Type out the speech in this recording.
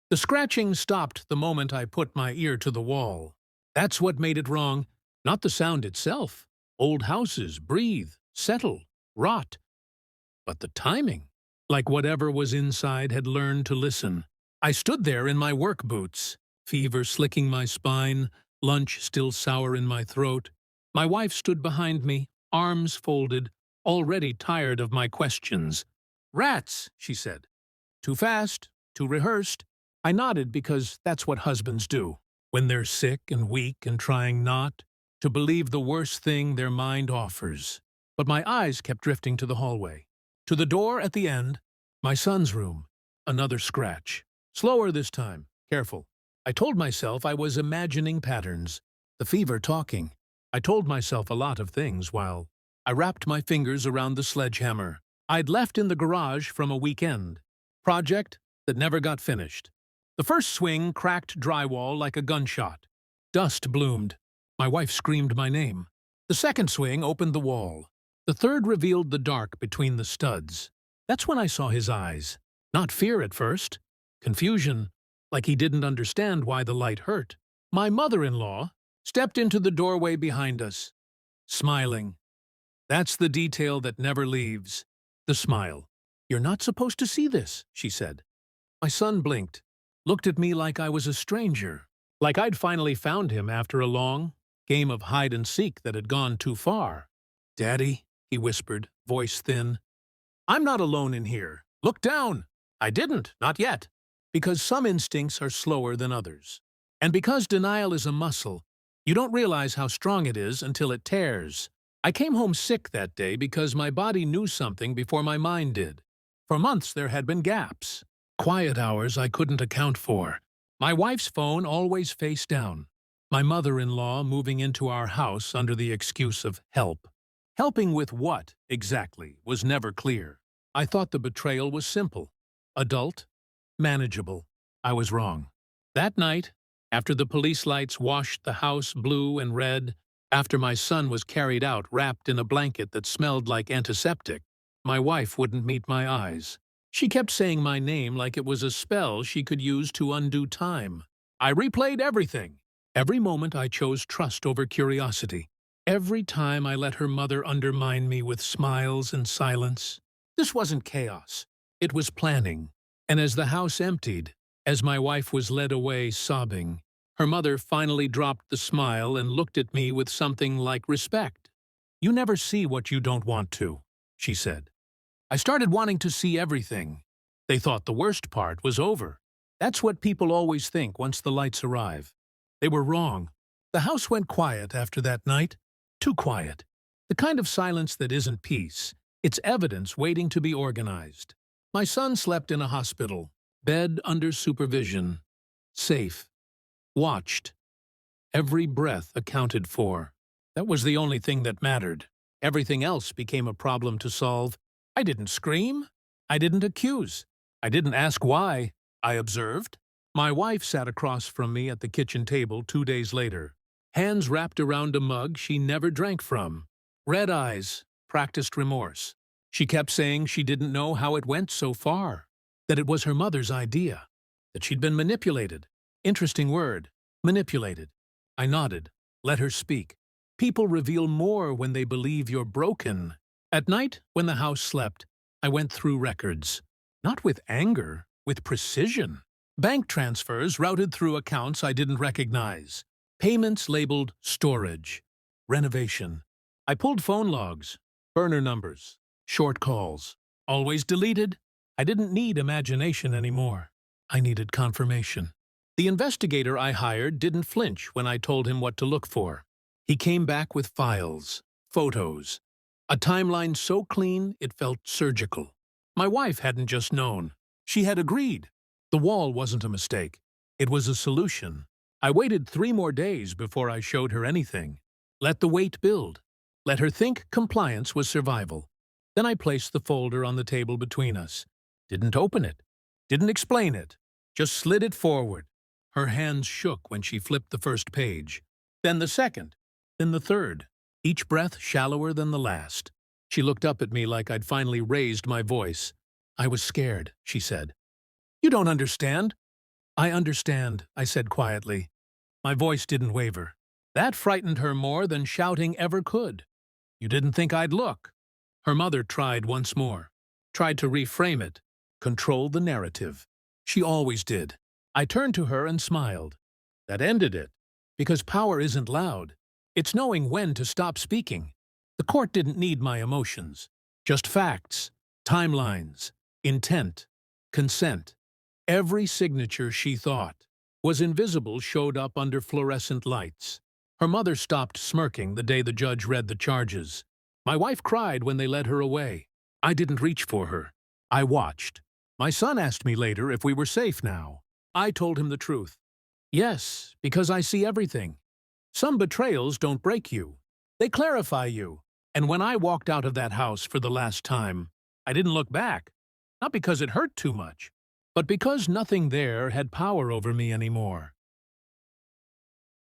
The scratching stopped the moment I put my ear to the wall. That's what made it wrong, not the sound itself. Old houses breathe, settle, rot. But the timing. Like whatever was inside had learned to listen. I stood there in my work boots, fever slicking my spine, lunch still sour in my throat. My wife stood behind me, arms folded, already tired of my questions. "Rats," she said. "Too fast, too rehearsed." I nodded because that's what husbands do, when they're sick and weak and trying not to believe the worst thing their mind offers. But my eyes kept drifting to the hallway. To the door at the end, my son's room. Another scratch. Slower this time. Careful. I told myself I was imagining patterns. The fever talking. I told myself a lot of things while I wrapped my fingers around the sledgehammer I'd left in the garage from a weekend. Project that never got finished. The first swing cracked drywall like a gunshot. Dust bloomed. My wife screamed my name. The second swing opened the wall. The third revealed the dark between the studs. That's when I saw his eyes. Not fear at first. Confusion, like he didn't understand why the light hurt. My mother-in-law stepped into the doorway behind us, smiling. That's the detail that never leaves. The smile. "You're not supposed to see this," she said. My son blinked, looked at me like I was a stranger, like I'd finally found him after a long game of hide-and-seek that had gone too far. "Daddy," he whispered, voice thin, "I'm not alone in here. Look down." I didn't, not yet, because some instincts are slower than others. And because denial is a muscle, you don't realize how strong it is until it tears. I came home sick that day because my body knew something before my mind did. For months there had been gaps. Quiet hours I couldn't account for. My wife's phone always face down. My mother-in-law moving into our house under the excuse of help. Helping with what, exactly, was never clear. I thought the betrayal was simple. Adult. Manageable. I was wrong. That night, after the police lights washed the house blue and red, after my son was carried out wrapped in a blanket that smelled like antiseptic, my wife wouldn't meet my eyes. She kept saying my name like it was a spell she could use to undo time. I replayed everything. Every moment I chose trust over curiosity. Every time I let her mother undermine me with smiles and silence. This wasn't chaos. It was planning. And as the house emptied, as my wife was led away sobbing, her mother finally dropped the smile and looked at me with something like respect. "You never see what you don't want to," she said. I started wanting to see everything. They thought the worst part was over. That's what people always think once the lights arrive. They were wrong. The house went quiet after that night. Too quiet. The kind of silence that isn't peace. It's evidence waiting to be organized. My son slept in a hospital, bed under supervision. Safe. Watched. Every breath accounted for. That was the only thing that mattered. Everything else became a problem to solve. I didn't scream. I didn't accuse. I didn't ask why. I observed. My wife sat across from me at the kitchen table 2 days later, hands wrapped around a mug she never drank from. Red eyes, practiced remorse. She kept saying she didn't know how it went so far, that it was her mother's idea, that she'd been manipulated. Interesting word, manipulated. I nodded, let her speak. People reveal more when they believe you're broken. At night, when the house slept, I went through records. Not with anger, with precision. Bank transfers routed through accounts I didn't recognize. Payments labeled storage. Renovation. I pulled phone logs, burner numbers, short calls. Always deleted. I didn't need imagination anymore. I needed confirmation. The investigator I hired didn't flinch when I told him what to look for. He came back with files, photos, a timeline so clean it felt surgical. My wife hadn't just known. She had agreed. The wall wasn't a mistake. It was a solution. I waited 3 more days before I showed her anything. Let the wait build. Let her think compliance was survival. Then I placed the folder on the table between us. Didn't open it. Didn't explain it. Just slid it forward. Her hands shook when she flipped the first page. Then the second. Then the third. Each breath shallower than the last. She looked up at me like I'd finally raised my voice. "I was scared," she said. "You don't understand." I understand, I said quietly. My voice didn't waver. That frightened her more than shouting ever could. You didn't think I'd look. Her mother tried once more. Tried to reframe it. Control the narrative. She always did. I turned to her and smiled. That ended it. Because power isn't loud. It's knowing when to stop speaking. The court didn't need my emotions. Just facts, timelines, intent, consent. Every signature she thought was invisible showed up under fluorescent lights. Her mother stopped smirking the day the judge read the charges. My wife cried when they led her away. I didn't reach for her. I watched. My son asked me later if we were safe now. I told him the truth. Yes, because I see everything. Some betrayals don't break you. They clarify you. And when I walked out of that house for the last time, I didn't look back. Not because it hurt too much, but because nothing there had power over me anymore.